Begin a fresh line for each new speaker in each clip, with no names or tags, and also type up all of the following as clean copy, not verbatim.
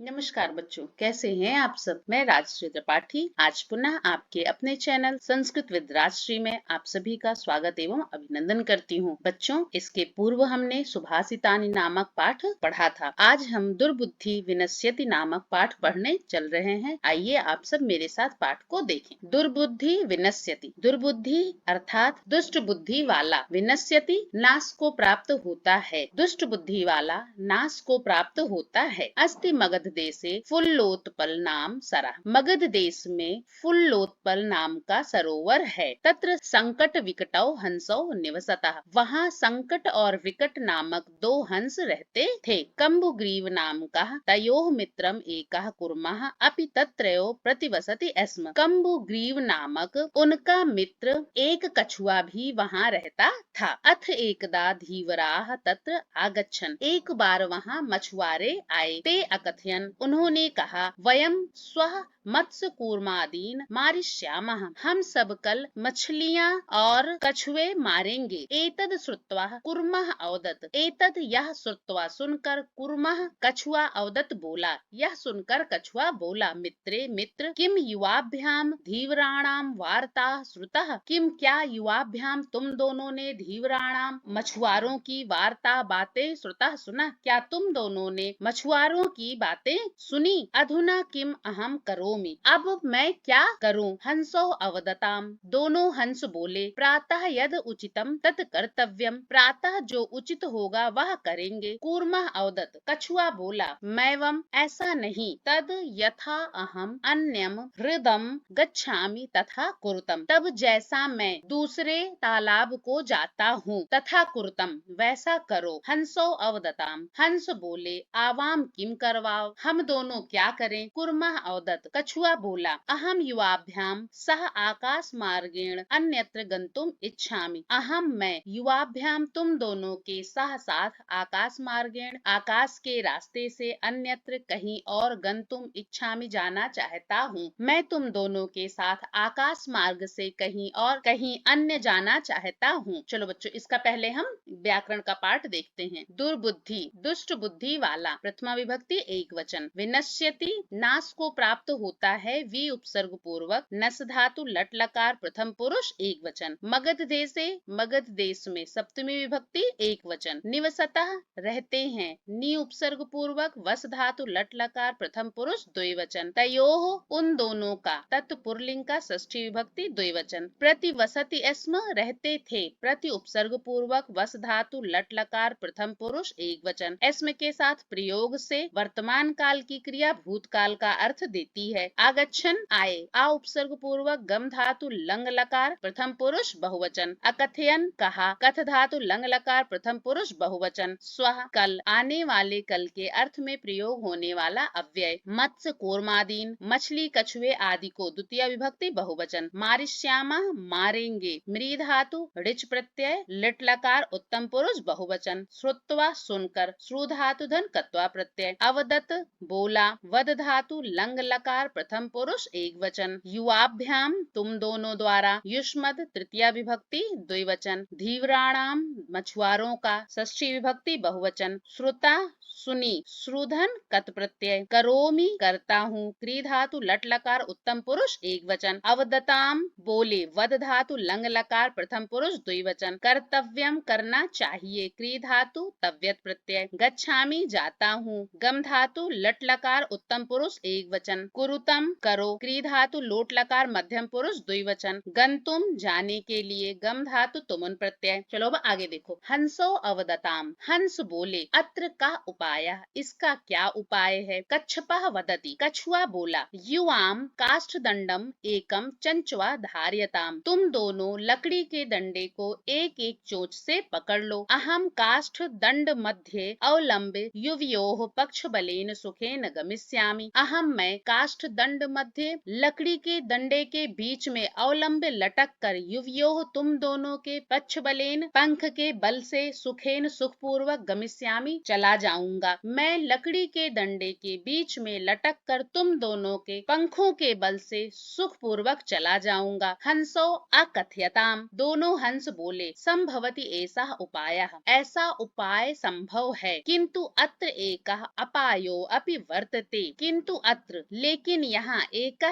नमस्कार बच्चों, कैसे हैं आप सब। मैं राजश्री त्रिपाठी आज पुनः आपके अपने चैनल संस्कृत विद राजश्री में आप सभी का स्वागत एवं अभिनंदन करती हूँ। बच्चों, इसके पूर्व हमने सुभाषितानि नामक पाठ पढ़ा था। आज हम दुर्बुद्धि विनश्यति नामक पाठ पढ़ने चल रहे हैं। आइए आप सब मेरे साथ पाठ को देखें। दुर्बुद्धि विनश्यति, दुर्बुद्धि अर्थात दुष्ट बुद्धि वाला, विनश्यति नाश को प्राप्त होता है, दुष्ट बुद्धि वाला नाश को प्राप्त होता है। अस्ति मगध देशे फुल्लोत्पल नाम सरः, मगध देश में फुल्लोत्पल नाम का सरोवर है। तत्र संकट विकटौ हंसौ निवसतः, वहाँ संकट और विकट नामक दो हंस रहते थे। कम्बुग्रीव नाम का तयोः मित्रम एकः कुर्मः अपि तत्रयो प्रतिवसति स्म, कम्बुग्रीव नामक उनका मित्र एक कछुआ भी वहाँ रहता था। अथ एकदा धीवराः तत्र आगच्छन्, एक बार वहाँ मछुआरे आए। ते अकथयन्, उन्होंने कहा, वयम स्वः मत्स्य कूर्मादीन मारिष्यामः, हम सब कल मछलियां और कछुए मारेंगे। एतद श्रुत्वा कुर्मः अवदत्, एतद यह श्रुत्वा सुनकर कुर्मः कछुआ अवदत् बोला, यह सुनकर कछुआ बोला, मित्रे मित्र किम युवाभ्याम धीवराणाम वार्ता श्रुतः, किम क्या युवाभ्याम तुम दोनों ने धीवराणाम मछुआरों की वार्ता बातें श्रुतः सुना, क्या तुम दोनों ने मछुआरों की बातें सुनी। अधुना किम अहम करोमि, अब मैं क्या करूं। हंसो अवदताम, दोनों हंस बोले, प्रातः यद उचितम तत् कर्तव्यम, प्रातः जो उचित होगा वह करेंगे। कूर्मः अवदत्, कछुआ बोला, मैवम ऐसा नहीं, तद यथा अहम अन्यम हृदम गच्छामि तथा कुरुतम, तब जैसा मैं दूसरे तालाब को जाता हूँ तथा कुरुतम वैसा करो। हंसो अवदताम, हंस बोले, आवाम किम करवाओ, हम दोनों क्या करें। कुर्मः अवदत्, कछुआ बोला, अहम युवाभ्याम सह आकाश मार्गेण अन्यत्र गंतुम इच्छामि, अहम मैं युवाभ्याम तुम दोनों के साथ साथ आकाश मार्गेण आकाश के रास्ते से अन्यत्र कहीं और गंतुम इच्छामि जाना चाहता हूँ, मैं तुम दोनों के साथ आकाश मार्ग से कहीं और कहीं अन्य जाना चाहता हूँ। चलो बच्चों, इसका पहले हम व्याकरण का पाठ देखते हैं। दुर्बुद्धि दुष्ट बुद्धि वाला, प्रथमा विभक्ति एक वचन। विनश्यति नाश को प्राप्त होता है, वी उपसर्ग पूर्वक। नस धातु लट लकार प्रथम पुरुष एक वचन। मगध देशे, मगध देश में सप्तमी विभक्ति एक वचन। निवसतः रहते हैं, नी उपसर्ग पूर्वक। वस धातु लट लकार प्रथम पुरुष द्विवचन। तयोः उन दोनों का, तत्पुरुलिंग का षष्ठी विभक्ति द्विवचन। प्रतिवसति स्म रहते थे, प्रति उपसर्ग पूर्वक। वस धातु लट लकार प्रथम पुरुष एक वचन। स्म के साथ प्रयोग से वर्तमान काल की क्रिया भूतकाल का अर्थ देती है। आगच्छन आए, आ उपसर्ग पूर्वक। गम धातु लंग लकार प्रथम पुरुष बहुवचन। अकथयन कहा, कथ धातु लंग लकार प्रथम पुरुष बहुवचन। स्वः कल, आने वाले कल के अर्थ में प्रयोग होने वाला अव्यय। मत्स्य कूर्मादीन, मछली कछुए आदि को द्वितीय विभक्ति बहुवचन। मारिष्यामा मारेंगे, मृ धातु ऋच प्रत्यय लिट लकार उत्तम पुरुष बहुवचन। श्रुत्वा सुनकर, श्रु धातु धन कत्वा प्रत्यय। अवदत बोला, वद धातु लंग लकार प्रथम पुरुष एक वचन। युवाभ्याम तुम दोनों द्वारा, युष्मद तृतीया विभक्ति द्विवचन। धीवराणाम मछुआरों का, षष्ठी विभक्ति बहुवचन। श्रुता सुनी, श्रुधन कत प्रत्यय। करोमि करता हूँ, क्री धातु लट लकार उत्तम पुरुष एक वचन। अवदताम बोले, वद धातु लंग लकार प्रथम पुरुष द्विवचन। कर्तव्यम करना चाहिए, क्री धातु तव्यत प्रत्यय। गच्छामि जाता हूँ, गम धातु लट लकार उत्तम पुरुष एक वचन। कुरुतम करो, क्री धातु लोट लकार मध्यम पुरुष द्विवचन। गंतुम जाने के लिए, गम धातु तुमुन प्रत्यय। चलो अब आगे देखो। हंसो अवदताम, हंस बोले, अत्र का उपाय, इसका क्या उपाय है। कच्छपः वदति, कछुआ बोला, युवाम काष्ठ दंडम एकम चंचवा धार्यताम, तुम दोनों लकड़ी के डंडे को एक एक चोंच से पकड़ लो। अहम काष्ठ दंड मध्य अवलंबे युवयोः पक्ष बलेन सुखेन गमिष्यामि, अहम मैं काष्ठ दंड मध्य लकड़ी के डंडे के बीच में अवलंबे लटक कर युवयोः तुम दोनों के पक्ष बलेन पंख के बल से सुखेन सुखपूर्वक गमिष्यामि चला जाऊंगा। मैं लकड़ी के डंडे के बीच में लटक कर तुम दोनों के पंखों के बल से सुखपूर्वक चला जाऊंगा। हंसो अकथयताम, दोनों हंस बोले, संभवति ऐसा उपाय, ऐसा उपाय संभव है, किंतु अत्र एकः अपायो अपि वर्तते, किंतु अत्र लेकिन यहाँ एक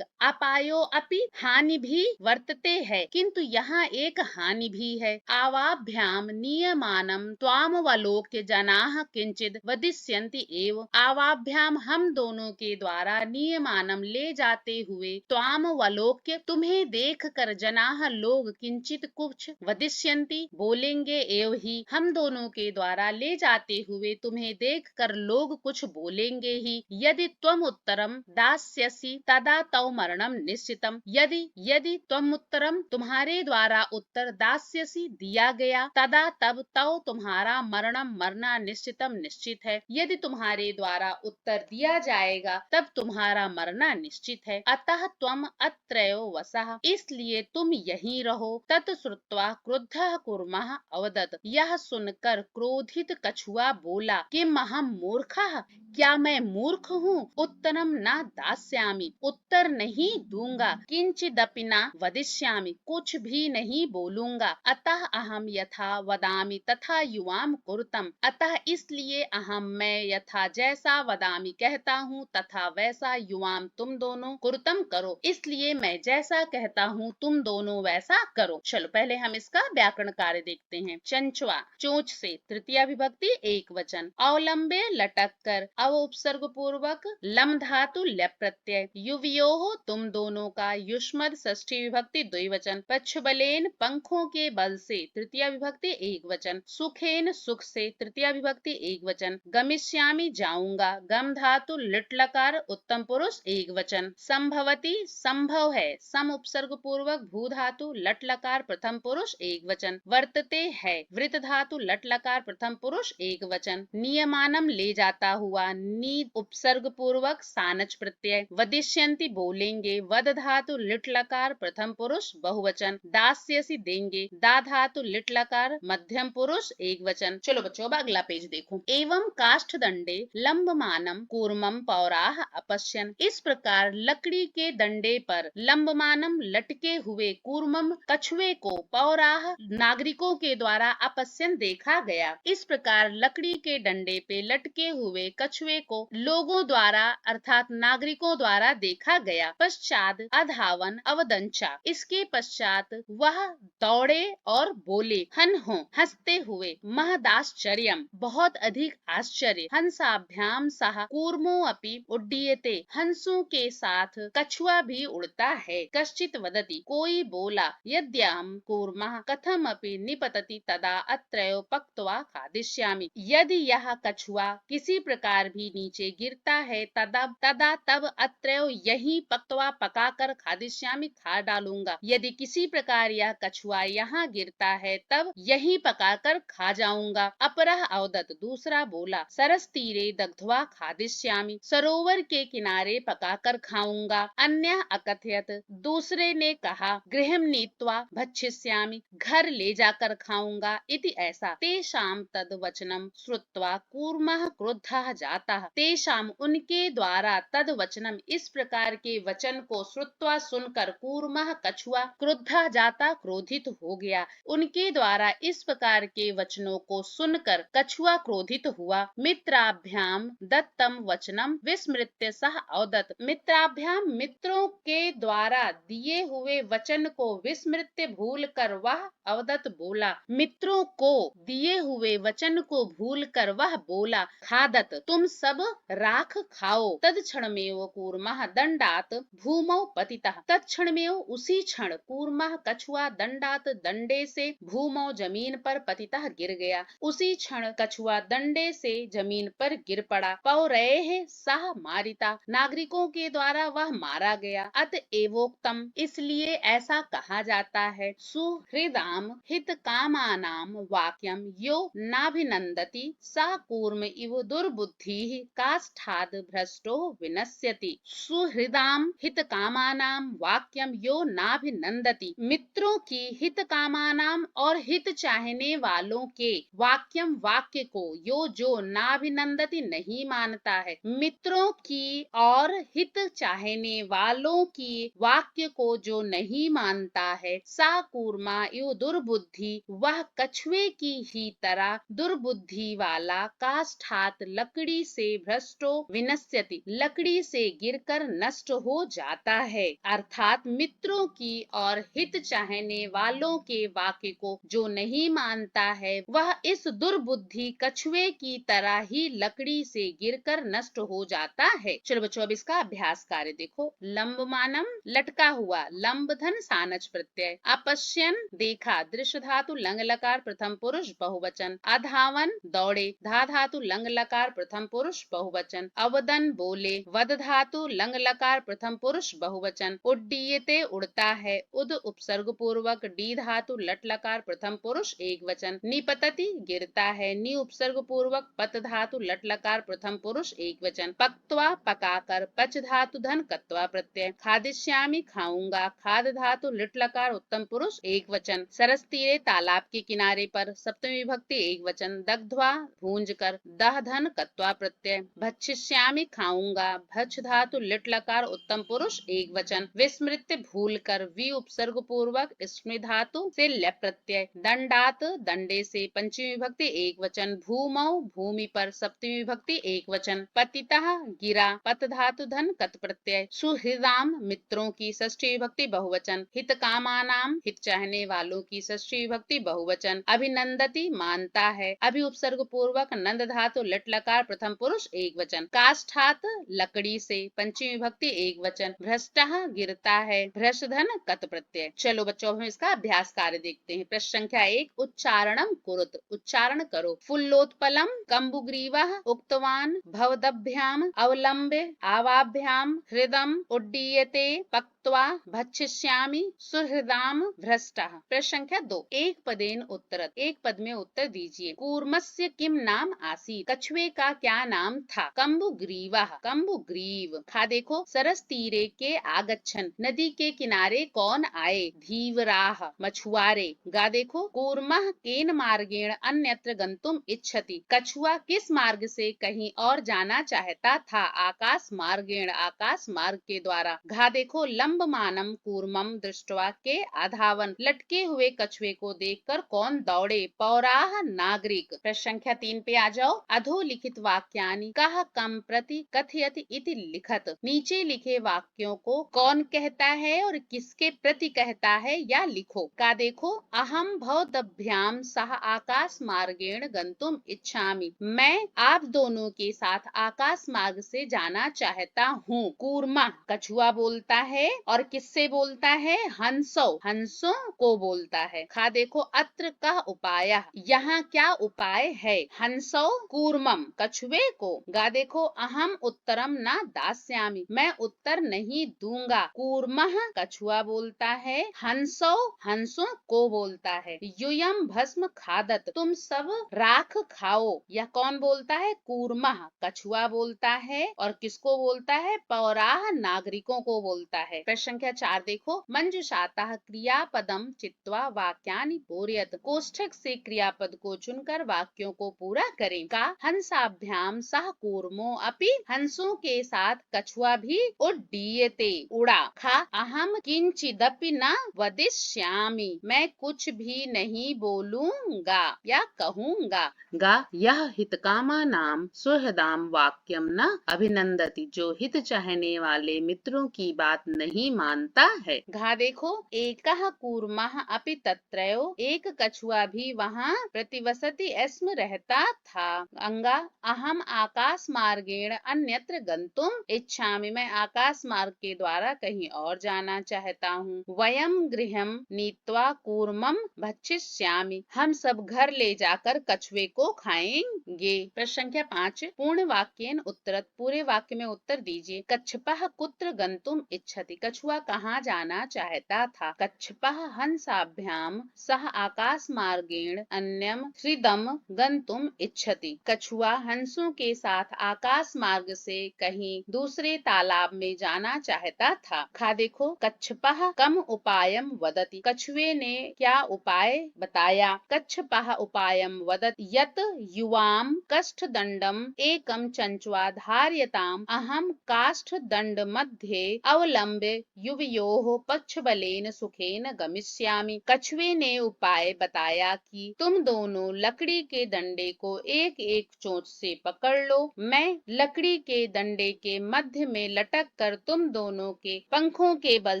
अपायो अपि हानि भी वर्तते है, किंतु यहाँ एक हानि भी है। आवाभ्याम नियमानम त्वामवलोक्य जनाः किंचिद वदिष्यन्ति एव, आवाभ्याम हम दोनों के द्वारा नियमानम ले जाते हुए त्वामवलोक्य तुम्हें देख कर जनाः लोग किंचित कुछ वदिष्यन्ति बोलेंगे एव ही, हम दोनों के द्वारा ले जाते हुए तुम्हें देख कर लोग कुछ बोलेंगे ही। यदि त्वम उत्तरम दास्यसि तदा तव मरणम निश्चितम, यदि त्वम उत्तरम तुम्हारे द्वारा उत्तर दास्यसि दिया गया, तदा तब तव तुम्हारा मरणम मरना निश्चितम निश्चित है, यदि तुम्हारे द्वारा उत्तर दिया जाएगा तब तुम्हारा मरना निश्चित है। अतः त्वम अत्रैव वसः, इसलिए तुम यहीं रहो। तत् श्रुत्वा क्रुद्धः कूर्मः अवदत्, यह सुनकर क्रोधित कछुआ बोला, किम अहम मूर्खः, क्या मैं मूर्ख हूँ? उत्तरम न दास्यामि, उत्तर नहीं दूंगा, किंचिदपि न वदिष्यामि, कुछ भी नहीं बोलूंगा। अतः अहम यथा वदामि तथा युवाम कुरुतम, अतः इसलिए मैं यथा जैसा वदामि कहता हूँ तथा वैसा युवाम तुम दोनों कुरुतम करो, इसलिए मैं जैसा कहता हूँ तुम दोनों वैसा करो। चलो पहले हम इसका व्याकरण कार्य देखते हैं। चंचुआ, चोंच से तृतीया विभक्ति एक वचन, अवलंबे लटक कर, अव उपसर्ग पूर्वक, लम धातु लप प्रत्यय, युवयोः तुम दोनों का युष्मद षष्ठी विभक्ति द्विवचन, पक्ष बलेन पंखों के बल से तृतीया विभक्ति एक वचन, सुखेन सुख से तृतीया विभक्ति एक वचन, गमिष्यामि जाऊंगा, गम धातु लिट लकार उत्तम पुरुष एक वचन, संभवती संभव है सम उपसर्ग पूर्वक भू धातु लट लकार प्रथम पुरुष एक वचन, वर्तते है वृत धातु लट लकार प्रथम पुरुष एक वचन, नियमानम ले जाता हुआ नी उपसर्ग पूर्वक सानच प्रत्यय, वदिष्यन्ति बोलेंगे वद धातु लिट लकार प्रथम पुरुष बहुवचन, दास्यसि देंगे दा धातु लिट लकार मध्यम पुरुष एक वचन। चलो बच्चों अब अगला पेज देखो। एवं काष्ठ दंडे लंबमानम कूर्मम पौराह अपश्यन, इस प्रकार लकड़ी के डंडे पर लंबमानम लटके हुए कूर्मम कछुए को पौराह नागरिकों के द्वारा अपश्यन देखा गया। इस प्रकार लकड़ी के डंडे पे लटके हुए कछुए को लोगों द्वारा अर्थात नागरिकों द्वारा देखा गया। पश्चात अधावन अवदंचा, इसके पश्चात वह दौड़े और बोले, हन हो हंसते हुए, महदाश्चर्यम बहुत अधिक आश्चर्य, हंसाभ्याम सह कूर्मो अपि उड्डीयते, हंसों के साथ कछुआ भी उड़ता है। कश्चित वदति, कोई बोला, यद्यहं कूर्मः कथम अपि निपतति तदा अत्रैव पक्त्वा खादिष्यामि, यदि यह कछुआ किसी प्रकार भी नीचे गिरता है तदा तब अत्रैव यही पक्त्वा पकाकर खादिष्यामि खा डालूंगा, यदि किसी प्रकार यह कछुआ यहाँ गिरता है तब यही पकाकर खा जाऊंगा। अपरः अवदत्, दूसरा बोला, सरस तीरे दग्ध्वा खादिष्यामि, सरोवर के किनारे पकाकर खाऊंगा। अन्य अकथयत, दूसरे ने कहा, गृहं नीत्वा भक्षिष्यामि, घर ले जाकर खाऊंगा इति ऐसा। तेषां तद वचनम श्रुत्वा कूर्मः क्रुद्धः जातः, तेषां उनके द्वारा तद वचनम इस प्रकार के वचन को श्रुत्वा सुनकर कूर्मः कछुआ क्रुद्धः जाता क्रोधित हो गया। उनके द्वारा इस प्रकार के वचनों को सुनकर कछुआ क्रोधित हुआ। मित्राभ्याम दत्तम वचनम विस्मृत्य सह अवदत्, मित्राभ्याम मित्रों के द्वारा दिए हुए वचन को विस्मृत्य भूलकर वह अवदत् बोला, मित्रों को दिए हुए वचन को भूलकर वह बोला, खादत तुम सब राख खाओ। तत्क्षणमेव कूर्मः दंडात भूमौ पतितः, तत्क्षणमेव उसी क्षण कूर्मः कछुआ दंडात दंडे से भूमौ जमीन पर पतितः गिर गया, उसी क्षण कछुआ दंडे से जमीन पर गिर पड़ा। पौरैः सह मारिता, नागरिकों के द्वारा वह मारा गया। अतएवोक्तम, इसलिए ऐसा कहा जाता है, सुहृदाम हित कामानाम वाक्यम यो नाभिनंदति सा कूर्म इव दुर्बुद्धि काष्ठाद भ्रष्टो विनश्यति। विनश्यति सुहृदाम हित कामानाम वाक्यम यो नाभिनंदति। मित्रों की हित कामानाम और हित चाहने वालों के वाक्यम वाक्य को यो जो नाभिनंदति नहीं मानता है। मित्रों की और हित चाहने वालों की वाक्य को जो नहीं मानता है, सा कूर्मा यो दुर्बुद्धि, वह कछुए की ही तरह दुर्बुद्धि वाला, काष्ठात लकड़ी से भ्रष्टो विनश्यति, लकड़ी से गिरकर नष्ट हो जाता है। अर्थात मित्रों की और हित चाहने वालों के वाक्य को जो नहीं मानता है, वह इस दुर्बुद्धि कछुए की तरह ही लकड़ी से गिरकर नष्ट हो जाता है। चलो बच्चों, अब इसका अभ्यास कार्य देखो। लंबमानम लटका हुआ, लंब धन सानच प्रत्यय। अपश्यन देखा, दृश्य धातु लंग लकार प्रथम पुरुष बहुवचन। अधावन दौड़े, धा धातु लंग लकार प्रथम पुरुष बहुवचन। अवदन बोले, वद धातु लंग लकार प्रथम पुरुष बहुवचन। उड्डीयते उड़ता है, उद उपसर्ग पूर्वक डी धातु लट लकार प्रथम पुरुष एक वचन। निपतति गिरता है, नि उपसर्ग पूर्वक पत धातु लट लकार प्रथम पुरुष एक वचन। पक्त्वा पकाकर, पच धातु धन कत्वा प्रत्यय। खादिष्यामि खाऊंगा, खाद धातु लिट लकार उत्तम पुरुष एक वचन। सरस तीरे तालाब के किनारे पर, सप्तमी विभक्ति एक वचन। दग्ध्वा भूंज कर, दह धन कत्वा प्रत्यय। भक्षिष्यामि खाऊंगा, भक्ष धातु लिट लकार उत्तम पुरुष एक वचन। विस्मृत्य भूल कर, वी उपसर्ग पूर्वक स्मृ धातु से लप प्रत्यय। दंडात दंडे से, पंचमी विभक्ति एक वचन। भूमौ भूमि पर, सप्तमी विभक्ति एक वचन। पतितः गिरा, पत धातु धन कत प्रत्यय। सुहृदाम मित्रों की, षष्ठी विभक्ति बहुवचन। हित कामानाम हित चाहने वालों की, षष्ठी विभक्ति बहुवचन। अभिनंदति मानता है, अभि उपसर्ग पूर्वक नंद धातु लट लकार प्रथम पुरुष एक वचन। काष्ठात लकड़ी से, पंचमी विभक्ति एक वचन। भ्रष्टः गिरता है, भ्रष्ट धन कत प्रत्यय। चलो बच्चों, हम इसका अभ्यास कार्य देखते हैं। प्रश्न संख्या 1, उच्चारणम कुरुत, उच्चारण करो। फुल्लोत्पलम कंबुग्रीवः उक्तवान भवदभ्याम अवलंबे आवाभ्याम हृदम उड्डीयते पक्त्वा भक्षिष्यामि सुहृदाम भ्रष्टः। प्रश्न संख्या 2, एक पदेन उत्तरत, एक पद में उत्तर दीजिए। कूर्मस्य किम नाम आसीत्, कछुए का क्या नाम था। कंबुग्रीवः, कंबुग्रीव। खा देखो, सरस तीरे के आगच्छन, नदी के किनारे कौन आए। धीवराः, मछुआरे। गा देखो, कूर्मः केन मार्गेण अन्यत्र गंतुम इच्छति, कछुआ किस मार्ग से कहीं और जाना चाहता था। आकाश मार्गेण, आकाश मार्ग के द्वारा। घा देखो, लंबमानम कूर्मम दृष्ट्वा के आधावन, लटके हुए कछुए को देखकर कौन दौड़े। पौराह नागरिक। प्रश्न संख्या 3 पे आ जाओ। अधोलिखित वाक्यानि कः कम प्रति कथयति इति लिखत, नीचे लिखे वाक्यों को कौन कहता है और किसके प्रति कहता है या लिखो। का देखो, अहम भवदभ्याम सह आकाश मार्गेण गंतुम इच्छामि, मैं आप दोनों के साथ आकाश मार्ग से जाना चाहता हूँ। कूर्मा कछुआ बोलता है, और किससे बोलता है। हंसो, हंसों को बोलता है। खा देखो, अत्र का उपाय, यहाँ क्या उपाय है। हंसो कूर्मम, कछुए को। गा देखो, अहम उत्तरम न दास्यामि, मैं उत्तर नहीं दूंगा। कूर्मः, कछुआ बोलता है। हंसो, हंसों को बोलता है। यूयम भस्म खादत, तुम सब राख खाओ। यह कौन बोलता है। कूर्मः, कछुआ बोलता है। और किसको बोलता है। पौराह नागरिकों को बोलता है। प्रश्न संख्या 4 देखो। मंजुषातः क्रियापदम चित्वा वाक्यानि पूरयत, कोष्ठक से क्रियापद को चुनकर वाक्यों को पूरा करें। का हंसाभ्याम सह कूर्मो अपि, हंसों के साथ कछुआ भी उड्डीयते, उड़ा। खा अहम किंचिदपि न वदिष्यामि, मैं कुछ भी नहीं बोलूंगा या कहूंगा। गा यह हितकामा नाम सुहृदाम वाक्यम न अभिनंदति, जो हित चाहने वाले मित्रों की बात नहीं मानता है। घा देखो, एकः कूर्मः अपि तत्रैव, एक कछुआ भी वहाँ प्रतिवसति स्म रहता था। अंगा अहम आकाश मार्गेण अन्यत्र गंतुम इच्छामि, मैं आकाश मार्ग के द्वारा कहीं और जाना चाहता हूँ। वयम गृहम नीत्वा कूर्मम भक्षिष्यामि, हम सब घर ले जाकर कछुए को खाएंगे। प्रश्न संख्या 5, पूर्ण वाक्येन उत्तरत, पूरे वाक्य में उत्तर दीजिए। कच्छपः कुत्र गंतुम इच्छति, कछुआ कहाँ जाना चाहता था? कच्छपः हंसाभ्याम सह आकाश मार्गेण अन्यम हृदम गंतुम इच्छति। कछुआ हंसों के साथ आकाश मार्ग से कहीं दूसरे तालाब में जाना चाहता था। खा देखो, कच्छपः कम उपायम वदति। कछुए ने क्या उपाय बताया? कच्छपः उपायम वदति यत युवाम काष्ठदंडम एकम चंचवा धार्यताम अहम काष्ठदंड मध्ये अवलंब्य युवयोः पक्षबलेन सुखेन गमिष्यामि। कछुए ने उपाय बताया कि तुम दोनों लकड़ी के डंडे को एक एक चोंच से पकड़ लो, मैं लकड़ी के डंडे के मध्य में लटक कर तुम दोनों के पंखों के बल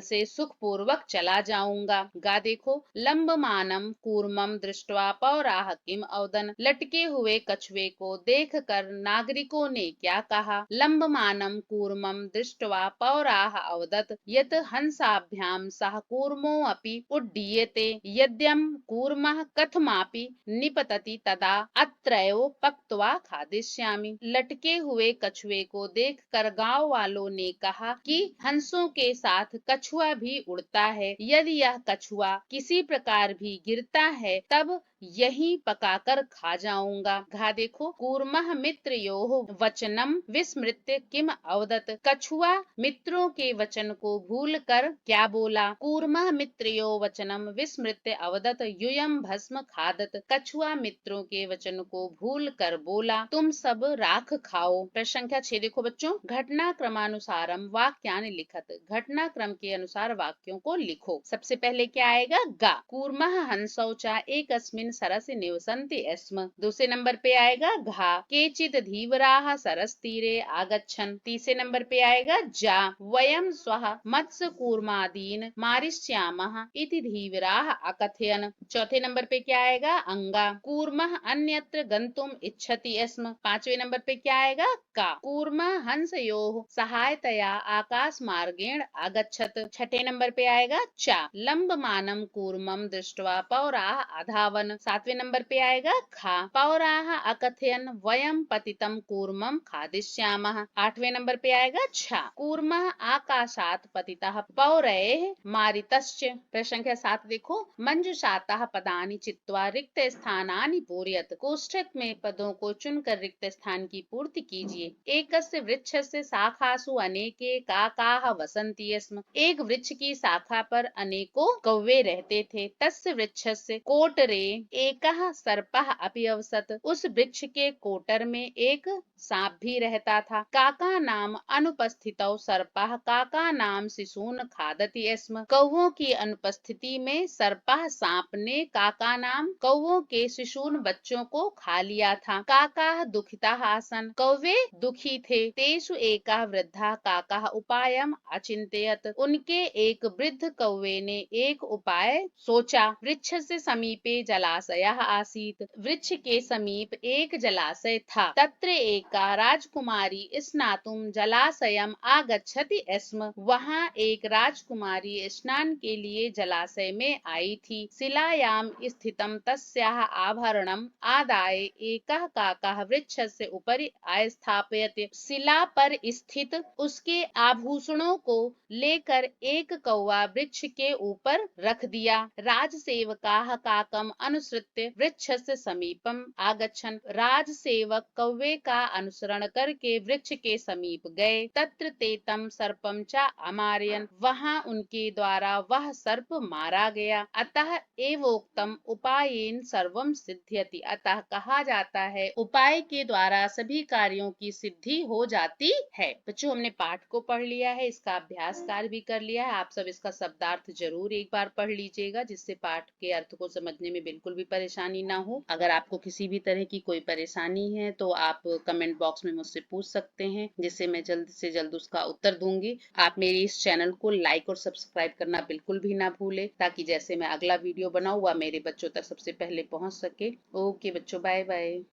से सुखपूर्वक चला जाऊंगा। गा देखो, लंबमानम कूर्मम दृष्ट्वा पौराह किम अवदन। लटके हुए कछुए को देखकर नागरिकों ने क्या कहा? लंबमानम कूर्मम दृष्ट्वा पौराह अवदत यत हंसाभ्याम सह कूर्मो अपि उड्डीयते यद्यं कूर्मः कथमापि निपतति तदा अत्रैव पक्त्वा खादिष्यामि। लटके हुए कछुए को देखकर गांव वालों ने कहा कि हंसों के साथ कछुआ भी उड़ता है, यदि यह कछुआ किसी प्रकार भी गिरता है तब यही पकाकर खा जाऊंगा। घा देखो, कूर्मः मित्रयोः वचनम विस्मृत्य किम अवदत। कछुआ मित्रों के वचन को भूलकर क्या बोला? कूर्मः मित्रयो वचनम विस्मृत्य अवदत यूयम भस्म खादत। कछुआ मित्रों के वचन को भूलकर बोला, तुम सब राख खाओ। प्रश्न संख्या 6 देखो बच्चों, घटना क्रमानुसारम वाक्यानि लिखत। घटना क्रम के अनुसार वाक्यों को लिखो। सबसे पहले क्या आएगा? गा। कूर्मः हंसौ च एकस्मिन् सरसि निवसन्ति स्म। दूसरे नंबर पे आएगा घा। केचित् धीवराः सरस तीरे आगच्छन्। तीसरे नंबर पे आएगा जा। वयं स्वः मत्स्य कूर्मादीन मारिष्यामः इति धीवराः अकथयन्। चौथे नंबर पे क्या आएगा? अंगा। कूर्मः अन्यत्र गन्तुम इच्छति स्म। पांचवे नंबर पे क्या आएगा? का। कूर्मः हंसयोः सहायतया आकाश मार्गेण आगच्छत्। छठे नंबर पे आएगा चा। लंबमानं कूर्मं दृष्ट्वा पौराः अधावन। सातवें नंबर पे आएगा खा। पौराः अकथयन् वयं पतितं कूर्मं खादिष्यामः। आठवें नंबर पे आएगा छा। कूर्मः आकाशात् पतितः पौरैः मारितश्च। प्रश्न संख्या 7 देखो, मंजुषातः पदानि चित्वा रिक्त स्थानानि पूरयत। कोष्ठक में पदों को चुनकर रिक्त स्थान की पूर्ति कीजिए। एकस्य वृक्षस्य शाखासु अनेके काकाः वसन्ति स्म। एक वृक्ष की शाखा पर अनेकों कौवे रहते थे। तस्य वृक्षस्य कोटरे एकः सर्पः अपि अवसत। उस वृक्ष के कोटर में एक सांप भी रहता था। काका नाम अनुपस्थितौ सर्पः काका नाम शिशून खादति स्म। कौवों की अनुपस्थिति में सर्पः सांप ने काका नाम कौवों के शिशून बच्चों को खा लिया था। काकाः दुखिताः आसन्। कौवे दुखी थे। तेषु एकः वृद्धः काकाः उपायम् अचिन्तयत्। उनके एक वृद्ध कौवे ने एक उपाय सोचा। वृक्षस्य समीपे जलाशयः आसीत्। वृक्ष के समीप एक जलाशय था। तत्र एका राजकुमारी स्नातुं जलाशयम् आगच्छति स्म। वहाँ एक राजकुमारी स्नान के लिए जलाशय में आई थी। शिलायां स्थितं तस्याः आभरणम् आदाय एकः काकः वृक्षस्य उपरि स्थापयति। शिला पर स्थित उसके आभूषणों को लेकर एक कौवा वृक्ष के ऊपर रख दिया। राजसेवकाः काकम अनुसृत्य वृक्षस्य समीपम आगच्छन्। राजसेवक कौवे का अनुसरण करके वृक्ष के समीप गए। तत्र ते तं सर्पं च अमारयन्। वहां उनके द्वारा वह सर्प मारा गया। अतः एवोक्तम उपायेन सर्वम सिद्ध्यति। अतः कहा जाता है उपाय के द्वारा सभी कार्यों की सिद्धि हो जाती है। बच्चों, हमने पाठ को पढ़ लिया है, इसका अभ्यास कार्य भी कर लिया है। आप सब इसका शब्दार्थ जरूर एक बार पढ़ लीजिएगा, जिससे पाठ के अर्थ को समझने में बिल्कुल भी परेशानी ना हो। अगर आपको किसी भी तरह की कोई परेशानी है तो आप कमेंट बॉक्स में मुझसे पूछ सकते हैं, जिससे मैं जल्द से जल्द उसका उत्तर दूंगी। आप मेरे इस चैनल को लाइक और सब्सक्राइब करना बिल्कुल भी ना भूले, ताकि जैसे मैं अगला वीडियो बनाऊँ वह मेरे बच्चों तक सबसे पहले पहुंच सके। ओके बच्चों, बाय बाय।